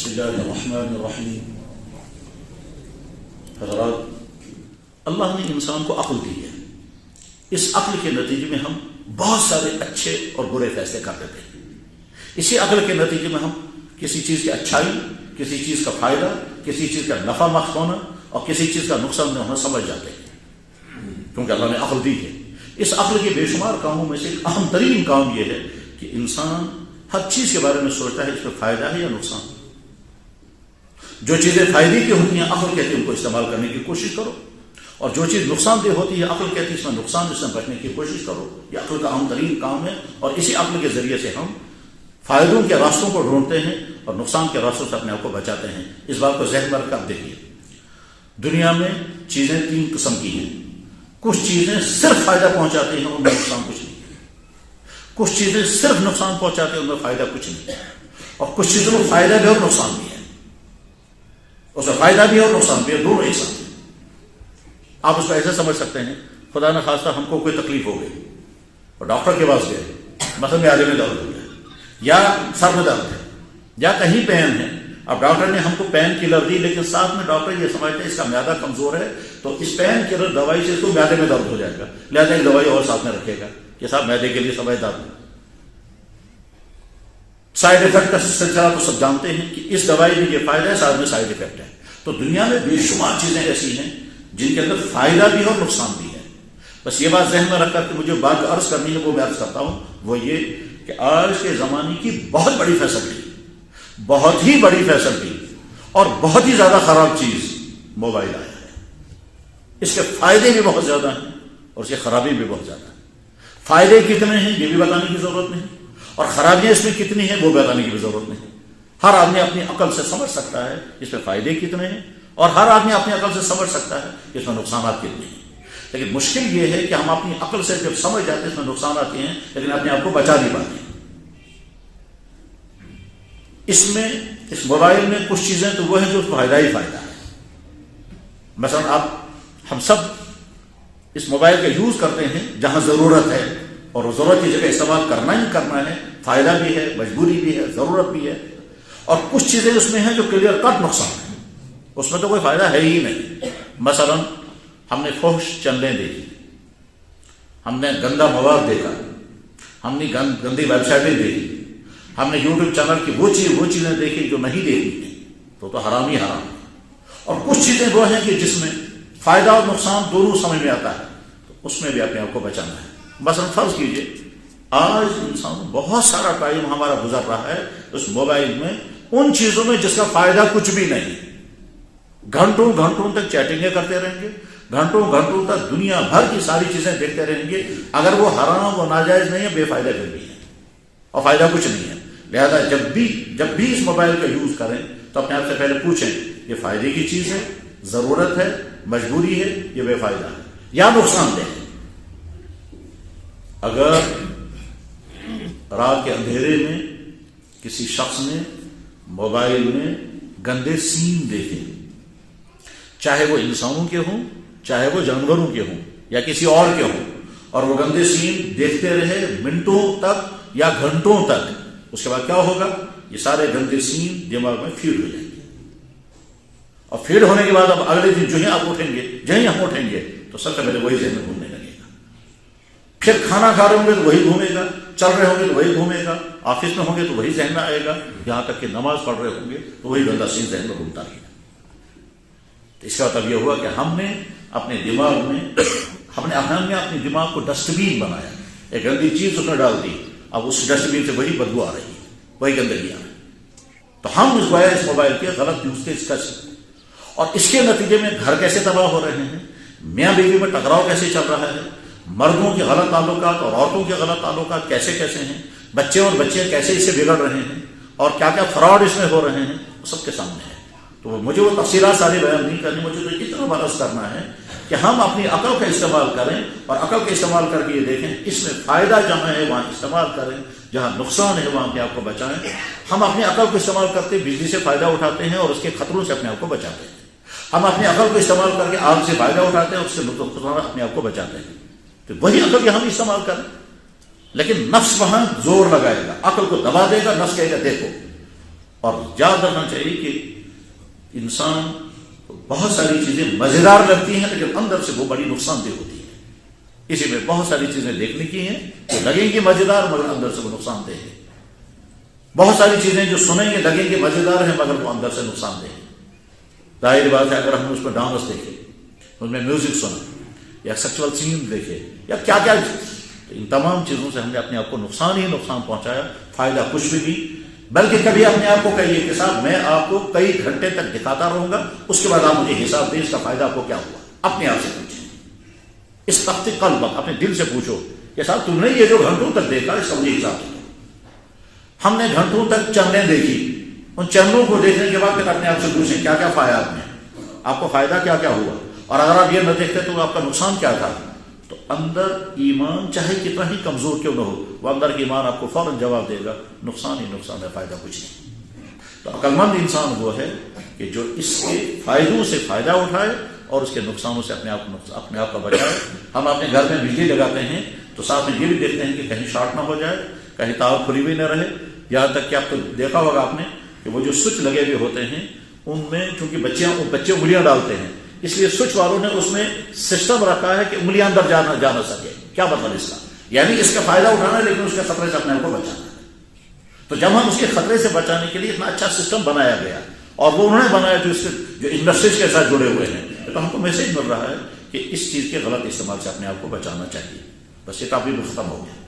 بسم اللہ الرحمن الرحیم۔ حضرات، اللہ نے انسان کو عقل دی ہے۔ اس عقل کے نتیجے میں ہم بہت سارے اچھے اور برے فیصلے کر دیتے ہیں۔ اسی عقل کے نتیجے میں ہم کسی چیز کی اچھائی، کسی چیز کا فائدہ، کسی چیز کا نفع مخص ہونا اور کسی چیز کا نقصان ہونا سمجھ جاتے ہیں، کیونکہ اللہ نے عقل دی ہے۔ اس عقل کے بے شمار کاموں میں سے ایک اہم ترین کام یہ ہے کہ انسان ہر چیز کے بارے میں سوچتا ہے اس میں فائدہ ہے یا نقصان۔ جو چیزیں فائدے کی ہوتی ہیں عقل کہتی ہے ان کو استعمال کرنے کی کوشش کرو، اور جو چیز نقصان دہ ہوتی ہے عقل کہتی ہے اس میں نقصان سے بچنے کی کوشش کرو۔ یہ عقل کا اہم ترین کام ہے، اور اسی عقل کے ذریعے سے ہم فائدوں کے راستوں کو ڈھونڈتے ہیں اور نقصان کے راستوں سے اپنے آپ کو بچاتے ہیں۔ اس بات کو ذہن میں رکھ کر دیکھیے، دنیا میں چیزیں تین قسم کی ہیں۔ کچھ چیزیں صرف فائدہ پہنچاتی ہیں، ان میں نقصان کچھ نہیں ہے۔ کچھ چیزیں صرف نقصان پہنچاتی ہیں، ان میں فائدہ کچھ نہیں ہے۔ اور کچھ چیزوں میں فائدہ بھی اور نقصان بھی ہے، اس میں فائدہ بھی اور نقصان بھی ہے، دونوں ایک ساتھ ہیں۔ آپ اس کو ایسے سمجھ سکتے ہیں، خدا نہ خواستہ ہم کو کوئی تکلیف ہو گئی اور ڈاکٹر کے پاس گئے، مثلا معدے میں درد ہو گیا یا سر میں درد ہے یا کہیں پین ہے۔ اب ڈاکٹر نے ہم کو پین کلر دی، لیکن ساتھ میں ڈاکٹر یہ سمجھتے ہیں اس کا معدہ کمزور ہے تو اس پین کلر دوائی سے اس کو معدے میں درد ہو جائے گا، لہٰذا ایک دوائی اور ساتھ میں رکھے گا کہ صاحب معدے کے لیے سمجھدار ہے۔ سائڈ افیکٹ کا سلسلہ تو سب جانتے ہیں کہ اس دوائی میں یہ فائدہ ہے، ساتھ میں سائڈ افیکٹ ہے۔ تو دنیا میں بے شمار چیزیں ایسی ہیں جن کے اندر فائدہ بھی ہے اور نقصان بھی ہے۔ بس یہ بات ذہن میں رکھ کر کہ مجھے بات عرض کرنی ہے وہ میں عرض کرتا ہوں، وہ یہ کہ آج کے زمانے کی بہت بڑی فیسلٹی، بہت ہی بڑی فیسلٹی اور بہت ہی زیادہ خراب چیز موبائل آیا ہے۔ اس کے فائدے بھی بہت زیادہ ہیں اور اس کی خرابی بھی بہت زیادہ ہے۔ فائدے کتنے ہیں یہ بھی بتانے کی ضرورت نہیں، اور خرابیاں اس میں کتنی ہیں وہ بتانے کی بھی ضرورت نہیں۔ ہر آدمی اپنی عقل سے سمجھ سکتا ہے اس میں فائدے کتنے ہیں، اور ہر آدمی اپنی عقل سے سمجھ سکتا ہے کہ اس میں نقصانات کتنے ہیں۔ لیکن مشکل یہ ہے کہ ہم اپنی عقل سے جب سمجھ جاتے ہیں اس میں نقصانات ہیں، لیکن اپنے آپ کو بچا نہیں پاتے۔ اس موبائل میں کچھ چیزیں تو وہ ہیں جو فائدہ ہی فائدہ ہے۔ مثلا ہم سب اس موبائل کا یوز کرتے ہیں جہاں ضرورت ہے، اور وہ ضرورت کی جگہ استعمال کرنا ہی کرنا ہے، فائدہ بھی ہے، مجبوری بھی ہے، ضرورت بھی ہے۔ اور کچھ چیزیں اس میں ہیں جو کلیئر کٹ نقصان ہے، اس میں تو کوئی فائدہ ہے ہی نہیں۔ مثلا ہم نے فحش چینلیں دیکھی، ہم نے گندا مواد دیکھا، ہم نے گندی ویب سائٹیں دیکھی، ہم نے یوٹیوب چینل کی وہ چیزیں دیکھی جو نہیں دیکھی ہیں، تو حرام ہی حرام ہے۔ اور کچھ چیزیں وہ ہیں کہ جس میں فائدہ اور نقصان دونوں سمجھ میں آتا ہے، تو اس میں بھی اپنے آپ کو بچانا ہے۔ مثلا فرض کیجئے آج انسان بہت سارا ٹائم ہمارا گزر رہا ہے اس موبائل میں، ان چیزوں میں جس کا فائدہ کچھ بھی نہیں۔ گھنٹوں گھنٹوں تک چیٹنگیں کرتے رہیں گے، گھنٹوں گھنٹوں تک دنیا بھر کی ساری چیزیں دیکھتے رہیں گے، اگر وہ حرام و ناجائز نہیں ہے، بے فائدہ پھر بھی ہے اور فائدہ کچھ نہیں ہے۔ لہذا جب بھی اس موبائل کا یوز کریں تو اپنے آپ سے پہلے پوچھیں یہ فائدے کی چیز ہے، ضرورت ہے، مجبوری ہے، یہ بے فائدہ ہے یا نقصان دہ ہے۔ اگر رات کے اندھیرے میں کسی شخص نے موبائل میں گندے سین دیکھے، چاہے وہ انسانوں کے ہوں، چاہے وہ جانوروں کے ہوں یا کسی اور کے ہوں، اور وہ گندے سین دیکھتے رہے منٹوں تک یا گھنٹوں تک، اس کے بعد کیا ہوگا؟ یہ سارے گندے سین دماغ میں فیڈ ہو جائیں گے، اور فیڈ ہونے کے بعد اب اگلے دن جو ہی ہم اٹھیں گے تو سب سے پہلے وہی ذہن میں گھومنے لگے گا۔ پھر کھانا کھا رہے ہوں گے تو وہی گھومے گا، چل رہے ہوں گے تو وہی گھومے گا، آفس میں ہوں گے تو وہی ذہن میں آئے گا، یہاں تک کہ نماز پڑھ رہے ہوں گے تو وہی گندا سین ذہن میں گھومتا رہے گا۔ اس کا مطلب یہ ہوا کہ ہم نے اپنے دماغ کو ڈسٹ بین بنایا، ایک گندی چیز اس میں ڈال دی، اب اس ڈسٹ بین سے وہی بدبو آ رہی ہے، وہی گندگی آ رہی ہے۔ تو ہم اس موبائل کے غلط یوز کے کر سکتے، اور اس کے نتیجے میں گھر کیسے تباہ ہو رہے ہیں، میاں بیوی میں ٹکراؤ کیسے چل رہا ہے، مردوں کے غلط تعلقات اور عورتوں کے غلط تعلقات کیسے ہیں، بچے اور بچیاں کیسے اس سے بگڑ رہے ہیں، اور کیا کیا فراڈ اس میں ہو رہے ہیں، وہ سب کے سامنے ہے۔ تو مجھے وہ تفصیلات ساری بیان نہیں کرنی، مجھے تو اتنا برس کرنا ہے کہ ہم اپنی عقل کا استعمال کریں، اور عقل کا استعمال کر کے یہ دیکھیں اس میں فائدہ جہاں ہے وہاں استعمال کریں، جہاں نقصان ہے وہاں اپنے آپ کو بچائیں۔ ہم اپنی عقل کو استعمال کرتے بجلی سے فائدہ اٹھاتے ہیں اور اس کے خطروں سے اپنے آپ کو بچاتے ہیں، ہم اپنی عقل کو استعمال کر کے آگ سے فائدہ اٹھاتے ہیں اور اس سے اپنے آپ کو بچاتے ہیں۔ تو وہی عقل یہاں بھی استعمال کریں، لیکن نفس وہاں زور لگائے گا، عقل کو دبا دے گا، نفس کہے گا دیکھو اور یاد رکھنا چاہیے کہ انسان بہت ساری چیزیں مزیدار لگتی ہیں لیکن اندر سے وہ بڑی نقصان دہ ہوتی ہیں. اسی میں بہت ساری چیزیں دیکھنے کی ہیں جو لگیں گی مزیدار مگر اندر سے وہ نقصان دہ ہیں. بہت ساری چیزیں جو سنیں گے لگیں گے مزیدار ہیں مگر وہ اندر سے نقصان دہ ہیں. ظاہر بات ہے اگر ہم نے اس میں ڈانس دیکھے, اس میں میوزک سنا یا سیکچوئل سین دیکھے یا کیا کیا, تو ان تمام چیزوں سے ہم نے اپنے آپ کو نقصان ہی نقصان پہنچایا, فائدہ کچھ بھی نہیں. بلکہ کبھی اپنے آپ کو کہیے کہ صاحب میں آپ کو کئی گھنٹے تک دکھاتا رہوں گا, اس کے بعد آپ مجھے حساب دیں اس کا فائدہ آپ کو کیا ہوا. اپنے آپ سے پوچھیں, اس تخت قلب اپنے دل سے پوچھو کہ صاحب تم نے یہ جو گھنٹوں تک دیکھا اس کا مجھے حساب دو. ہم نے گھنٹوں تک چندیں دیکھی, ان چندوں کو دیکھنے کے بعد پھر اپنے آپ سے پوچھیں کیا کیا پایا آپ نے, آپ کو فائدہ کیا کیا ہوا, اور اگر آپ یہ نہ دیکھتے تو آپ کا نقصان کیا تھا. تو اندر ایمان چاہے کتنا ہی کمزور کیوں نہ ہو, وہ اندر کی ایمان آپ کو فوراً جواب دے گا نقصان ہی نقصان ہے, فائدہ کچھ نہیں. تو عقل مند انسان وہ ہے کہ جو اس کے فائدوں سے فائدہ اٹھائے اور اس کے نقصانوں سے اپنے آپ کا بچائے. ہم اپنے گھر میں بجلی لگاتے ہیں تو ساتھ میں یہ بھی دیکھتے ہیں کہ کہیں شارٹ نہ ہو جائے, کہیں تار کھلی ہوئی نہ رہے. یہاں تک کہ آپ کو دیکھا ہوگا آپ نے کہ وہ جو سوئچ لگے ہوئے ہوتے ہیں ان میں چونکہ بچے انگلیاں ڈالتے ہیں, اس لیے سوئچ والوں نے اس میں سسٹم رکھا ہے کہ انگلیاں اندر جا نہ سکے. کیا مطلب اس کا, یعنی اس کا فائدہ اٹھانا ہے لیکن اس کے خطرے سے اپنے آپ کو بچانا ہے. تو جب ہم اس کے خطرے سے بچانے کے لیے اتنا اچھا سسٹم بنایا گیا, اور وہ انہوں نے بنایا جو انڈسٹریز کے ساتھ جڑے ہوئے ہیں, تو ہم کو میسج مل رہا ہے کہ اس چیز کے غلط استعمال سے اپنے آپ کو بچانا چاہیے. بس یہ ٹاپک ختم ہو گیا.